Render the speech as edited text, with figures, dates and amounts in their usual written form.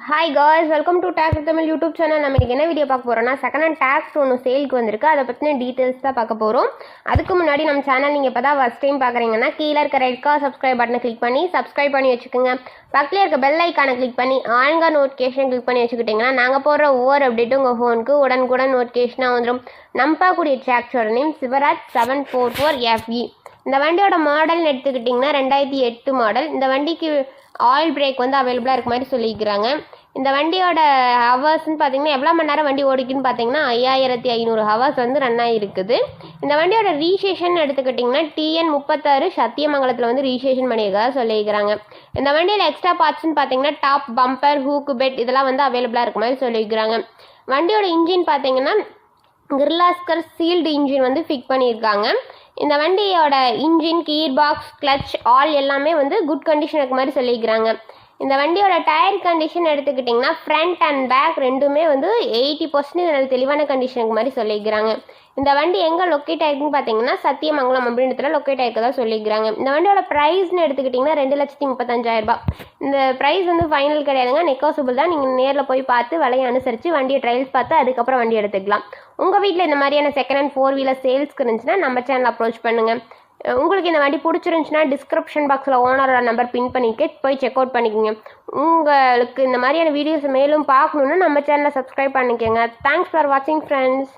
Hi guys, welcome to talks Tamil YouTube channel. நம்ம இன்றைக்கி என்ன வீடியோ பார்க்க போகிறோம்னா, செகண்ட் ஹேண்ட் டாக்ஸ் ஒன்று சேலுக்கு வந்திருக்கு. அதை பற்றின டீட்டெயில்ஸ் தான் பார்க்க போகிறோம். அதுக்கு முன்னாடி நம்ம சேனல் நீங்கள் இப்போ தான் ஃபஸ்ட் டைம் பார்க்குறீங்கன்னா கீழே இருக்க ரெட் கலர் சப்ஸ்கிரைப் பட்டனை கிளிக் பண்ணி சப்ஸ்கிரைப் பண்ணி வச்சுக்கோங்க. பக்கத்தில் இருக்க பெல் ஐக்கானை கிளிக் பண்ணி ஆன்க நோட்டிஃபிகேஷன் கிளிக் பண்ணி வச்சுக்கிட்டிங்கன்னா நாங்கள் போடுற ஒவ்வொரு அப்டேட்டும் உங்கள் ஃபோனுக்கு உடனுக்குடன் நோட்டிஃபிகேஷனாக வந்துடும். நம்ம பார்க்கக்கூடிய டாக்ஸோட நேம் சிவராஜ் 744FE. இந்த வண்டியோட மாடல்னு எடுத்துக்கிட்டிங்கன்னா 2008 மாடல். இந்த வண்டிக்கு ஆயில் பிரேக் வந்து அவைலபிளாக இருக்க மாதிரி சொல்லியிருக்கிறாங்க. இந்த வண்டியோட ஹவர்ஸ்ன்னு பார்த்தீங்கன்னா எவ்வளோ மணி நேரம் வண்டி ஓடிக்குன்னு பார்த்தீங்கன்னா 5500 ஹவர்ஸ் வந்து ரன் ஆகிருக்குது. இந்த வண்டியோட ரீசேஷன் எடுத்துக்கிட்டிங்கன்னா TN 36 சத்தியமங்கலத்தில் வந்து ரீசேஷன் பண்ணியிருக்காக சொல்லியிருக்கிறாங்க. இந்த வண்டியில் எக்ஸ்ட்ரா பார்ட்ஸ்ன்னு பார்த்தீங்கன்னா டாப் பம்பர், ஹூக்கு பெட் இதெல்லாம் வந்து அவைலபிளாக இருக்க மாதிரி சொல்லியிருக்கிறாங்க. வண்டியோட இன்ஜின் பார்த்தீங்கன்னா கிர்லாஸ்கர் சீல்டு இன்ஜின் வந்து ஃபிட் பண்ணியிருக்காங்க. இந்த வண்டியோட engine, gear box, clutch all எல்லாமே வந்து குட் கண்டிஷன் இருக்க மாதிரி சொல்லியிருக்கிறாங்க. இந்த வண்டியோட டயர் கண்டிஷன் எடுத்துக்கிட்டிங்கன்னா ஃப்ரண்ட் அண்ட் பேக் ரெண்டுமே வந்து 80% தெளிவான கண்டிஷனுக்கு மாதிரி சொல்லியிருக்கிறாங்க. இந்த வண்டி எங்கே லொக்கேட் ஆகிருக்குன்னு பார்த்தீங்கன்னா சத்தியமங்கலம் அப்படின்றதுல லொக்கேட் ஆகிருக்கதா சொல்லியிருக்கிறாங்க. இந்த வண்டியோட ப்ரைஸ்னு எடுத்துக்கிட்டிங்கன்னா 2,35,000 ரூபாய். இந்த ப்ரைஸ் வந்து ஃபைனல் கிடையாதுங்க, நெகோசியபிள் தான். நீங்கள் நேரில் போய் பார்த்து விலையை அனுசரித்து வண்டியை ட்ரையல்ஸ் பார்த்து அதுக்கப்புறம் வண்டி எடுத்துக்கலாம். உங்கள் வீட்டில் இந்த மாதிரியான செகண்ட் ஹேண்ட் 4 வீலர் சேல்ஸ்க்கு இருந்துச்சுன்னா நம்ம சேனல் அப்ரோச் பண்ணுங்கள். உங்களுக்கு இந்த வண்டி பிடிச்சிருந்துச்சுன்னா டிஸ்கிரிப்ஷன் பாக்ஸில் ஓனரோட நம்பர் பின் பண்ணிக்க போய் செக் அவுட் பண்ணிக்கோங்க. உங்களுக்கு இந்த மாதிரியான வீடியோஸ் மேலும் பார்க்கணுன்னா நம்ம சேனலை சப்ஸ்கிரைப் பண்ணிக்கோங்க. தேங்க்ஸ் ஃபார் வாட்சிங் ஃப்ரெண்ட்ஸ்.